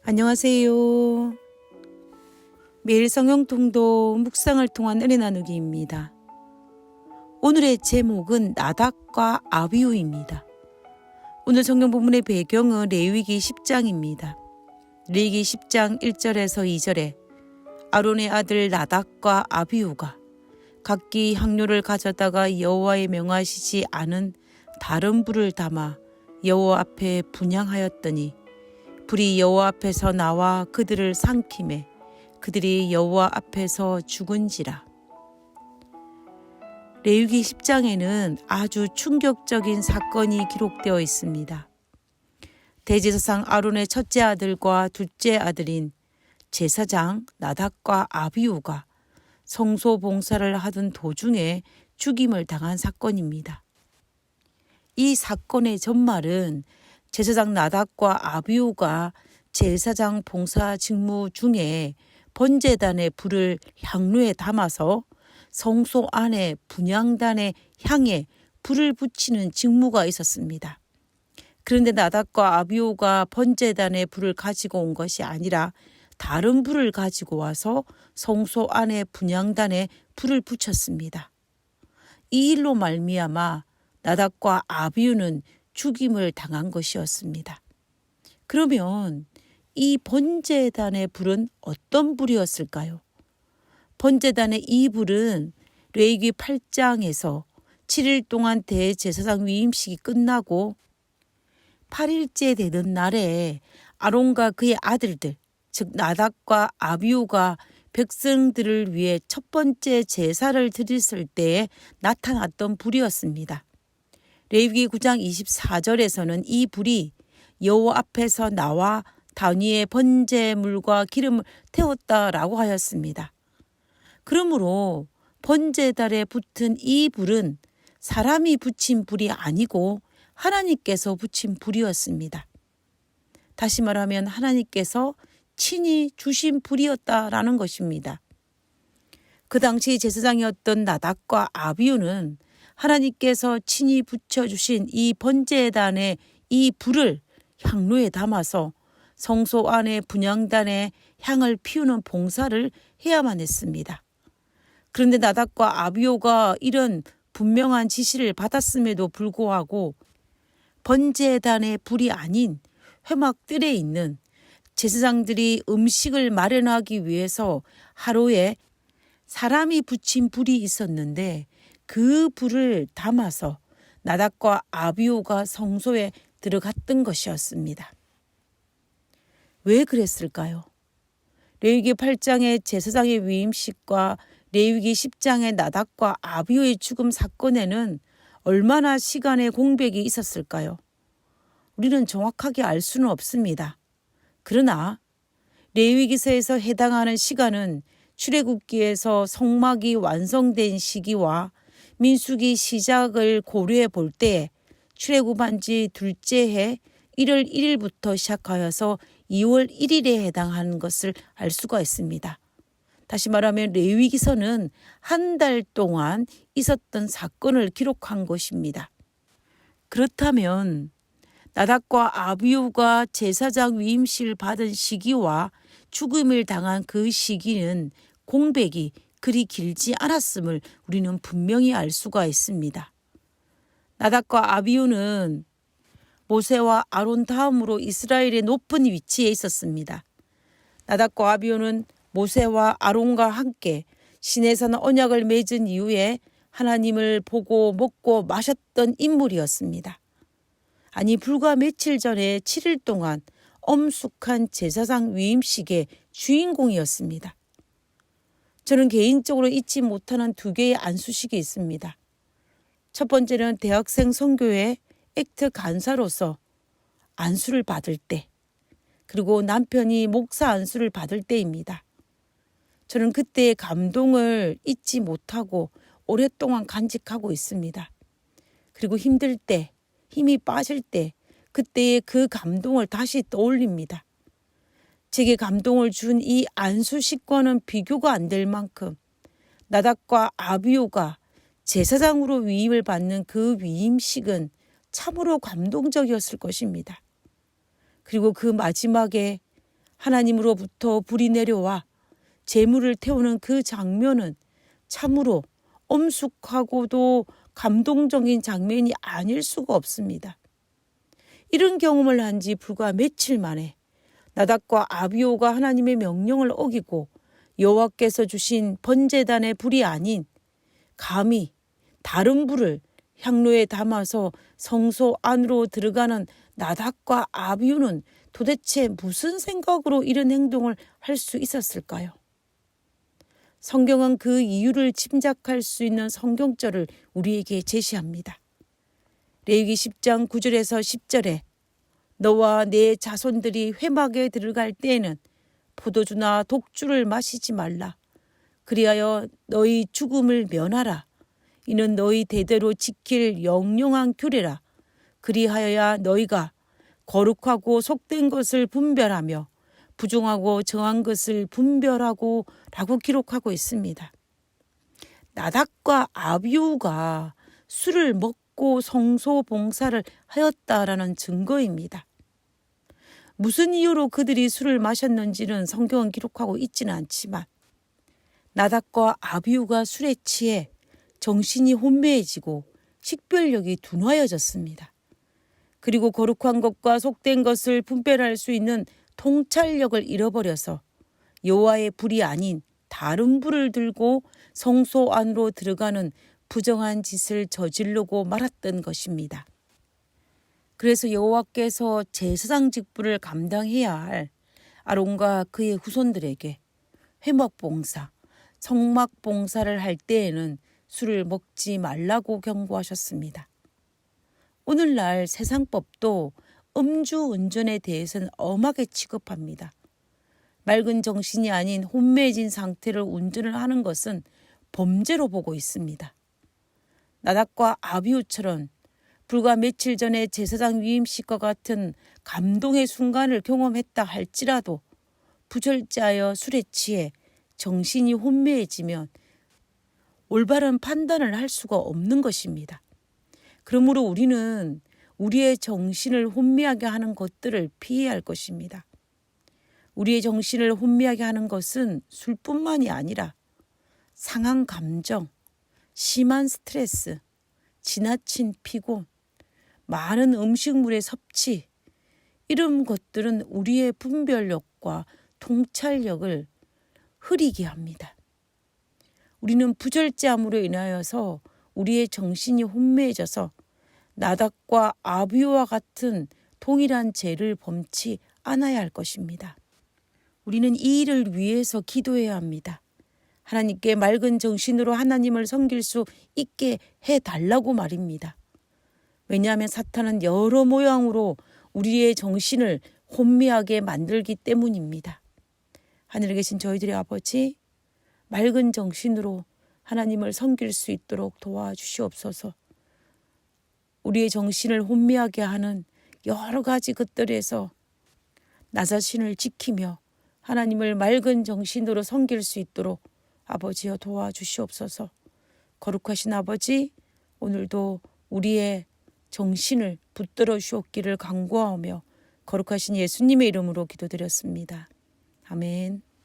안녕하세요. 매일 성경통독 묵상을 통한 은혜 나누기입니다. 오늘의 제목은 나답과 아비후입니다. 오늘 성경 본문의 배경은 레위기 10장입니다. 레위기 10장 1절에서 2절에 아론의 아들 나답과 아비후가 각기 향료를 가져다가 여호와의 명하시지 않은 다른 불을 담아 여호와 앞에 분향하였더니 불이 여호와 앞에서 나와 그들을 삼키매 그들이 여호와 앞에서 죽은지라. 레위기 10장에는 아주 충격적인 사건이 기록되어 있습니다. 대제사장 아론의 첫째 아들과 둘째 아들인 제사장 나답과 아비후가 성소 봉사를 하던 도중에 죽임을 당한 사건입니다. 이 사건의 전말은 제사장 나답과 아비후가 제사장 봉사 직무 중에 번제단의 불을 향로에 담아서 성소 안에 분향단의 향에 불을 붙이는 직무가 있었습니다. 그런데 나답과 아비후가 번제단의 불을 가지고 온 것이 아니라 다른 불을 가지고 와서 성소 안에 분향단에 불을 붙였습니다. 이 일로 말미암아 나답과 아비후는 죽임을 당한 것이었습니다. 그러면 이 번제단의 불은 어떤 불이었을까요? 번제단의 이 불은 레위기 8장에서 7일 동안 대제사장 위임식이 끝나고 8일째 되는 날에 아론과 그의 아들들, 즉 나답과 아비후가 백성들을 위해 첫 번째 제사를 드렸을 때에 나타났던 불이었습니다. 레위기 9장 24절에서는 이 불이 여호와 앞에서 나와 단위의 번제물과 기름을 태웠다라고 하였습니다. 그러므로 번제단에 붙은 이 불은 사람이 붙인 불이 아니고 하나님께서 붙인 불이었습니다. 다시 말하면 하나님께서 친히 주신 불이었다라는 것입니다. 그 당시 제사장이었던 나답과 아비후는 하나님께서 친히 붙여주신 이 번제단의 이 불을 향로에 담아서 성소 안에 분향단에 향을 피우는 봉사를 해야만 했습니다. 그런데 나답과 아비후가 이런 분명한 지시를 받았음에도 불구하고 번제단의 불이 아닌 회막들에 있는 제사장들이 음식을 마련하기 위해서 하루에 사람이 붙인 불이 있었는데 그 불을 담아서 나답과 아비후가 성소에 들어갔던 것이었습니다. 왜 그랬을까요? 레위기 8장의 제사장의 위임식과 레위기 10장의 나답과 아비후의 죽음 사건에는 얼마나 시간의 공백이 있었을까요? 우리는 정확하게 알 수는 없습니다. 그러나 레위기서에서 해당하는 시간은 출애굽기에서 성막이 완성된 시기와 민수기 시작을 고려해 볼 때 출애굽한 지 둘째 해 1월 1일부터 시작하여서 2월 1일에 해당하는 것을 알 수가 있습니다. 다시 말하면 레위기서는 한 달 동안 있었던 사건을 기록한 것입니다. 그렇다면 나답과 아비후가 제사장 위임식을 받은 시기와 죽음을 당한 그 시기는 공백이 그리 길지 않았음을 우리는 분명히 알 수가 있습니다. 나답과 아비후는 모세와 아론 다음으로 이스라엘의 높은 위치에 있었습니다. 나답과 아비후는 모세와 아론과 함께 시내산 언약을 맺은 이후에 하나님을 보고 먹고 마셨던 인물이었습니다. 아니 불과 며칠 전에 7일 동안 엄숙한 제사장 위임식의 주인공이었습니다. 저는 개인적으로 잊지 못하는 두 개의 안수식이 있습니다. 첫 번째는 대학생 선교회 액트 간사로서 안수를 받을 때, 그리고 남편이 목사 안수를 받을 때입니다. 저는 그때의 감동을 잊지 못하고 오랫동안 간직하고 있습니다. 그리고 힘들 때, 힘이 빠질 때 그때의 그 감동을 다시 떠올립니다. 제게 감동을 준 이 안수식과는 비교가 안 될 만큼 나답과 아비후가 제사장으로 위임을 받는 그 위임식은 참으로 감동적이었을 것입니다. 그리고 그 마지막에 하나님으로부터 불이 내려와 재물을 태우는 그 장면은 참으로 엄숙하고도 감동적인 장면이 아닐 수가 없습니다. 이런 경험을 한 지 불과 며칠 만에 나답과 아비후가 하나님의 명령을 어기고 여호와께서 주신 번제단의 불이 아닌 감히 다른 불을 향로에 담아서 성소 안으로 들어가는 나답과 아비후는 도대체 무슨 생각으로 이런 행동을 할 수 있었을까요? 성경은 그 이유를 짐작할 수 있는 성경절을 우리에게 제시합니다. 레위기 10장 9절에서 10절에 너와 내 자손들이 회막에 들어갈 때에는 포도주나 독주를 마시지 말라. 그리하여 너희 죽음을 면하라. 이는 너희 대대로 지킬 영영한 규례라. 그리하여야 너희가 거룩하고 속된 것을 분별하며 부정하고 정한 것을 분별하고 라고 기록하고 있습니다. 나답과 아비후가 술을 먹고 성소 봉사를 하였다라는 증거입니다. 무슨 이유로 그들이 술을 마셨는지는 성경은 기록하고 있지는 않지만 나답과 아비후가 술에 취해 정신이 혼미해지고 식별력이 둔화해졌습니다. 그리고 거룩한 것과 속된 것을 분별할 수 있는 통찰력을 잃어버려서 여호와의 불이 아닌 다른 불을 들고 성소 안으로 들어가는 부정한 짓을 저지르고 말았던 것입니다. 그래서 여호와께서 제사장 직분을 감당해야 할 아론과 그의 후손들에게 회막봉사, 성막봉사를 할 때에는 술을 먹지 말라고 경고하셨습니다. 오늘날 세상법도 음주운전에 대해서는 엄하게 취급합니다. 맑은 정신이 아닌 혼매해진 상태를 운전을 하는 것은 범죄로 보고 있습니다. 나답과 아비후처럼 불과 며칠 전에 제사장 위임식과 같은 감동의 순간을 경험했다 할지라도 부절제하여 술에 취해 정신이 혼미해지면 올바른 판단을 할 수가 없는 것입니다. 그러므로 우리는 우리의 정신을 혼미하게 하는 것들을 피해야 할 것입니다. 우리의 정신을 혼미하게 하는 것은 술뿐만이 아니라 상한 감정, 심한 스트레스, 지나친 피곤, 많은 음식물의 섭취, 이런 것들은 우리의 분별력과 통찰력을 흐리게 합니다. 우리는 부절제함으로 인하여서 우리의 정신이 혼미해져서 나답과 아비후와 같은 동일한 죄를 범치 않아야 할 것입니다. 우리는 이 일을 위해서 기도해야 합니다. 하나님께 맑은 정신으로 하나님을 섬길 수 있게 해달라고 말입니다. 왜냐하면 사탄은 여러 모양으로 우리의 정신을 혼미하게 만들기 때문입니다. 하늘에 계신 저희들의 아버지, 맑은 정신으로 하나님을 섬길 수 있도록 도와주시옵소서. 우리의 정신을 혼미하게 하는 여러 가지 것들에서 나 자신을 지키며 하나님을 맑은 정신으로 섬길 수 있도록 아버지여 도와주시옵소서. 거룩하신 아버지, 오늘도 우리의 정신을 붙들어 주옵기를 간구하며 거룩하신 예수님의 이름으로 기도드렸습니다. 아멘.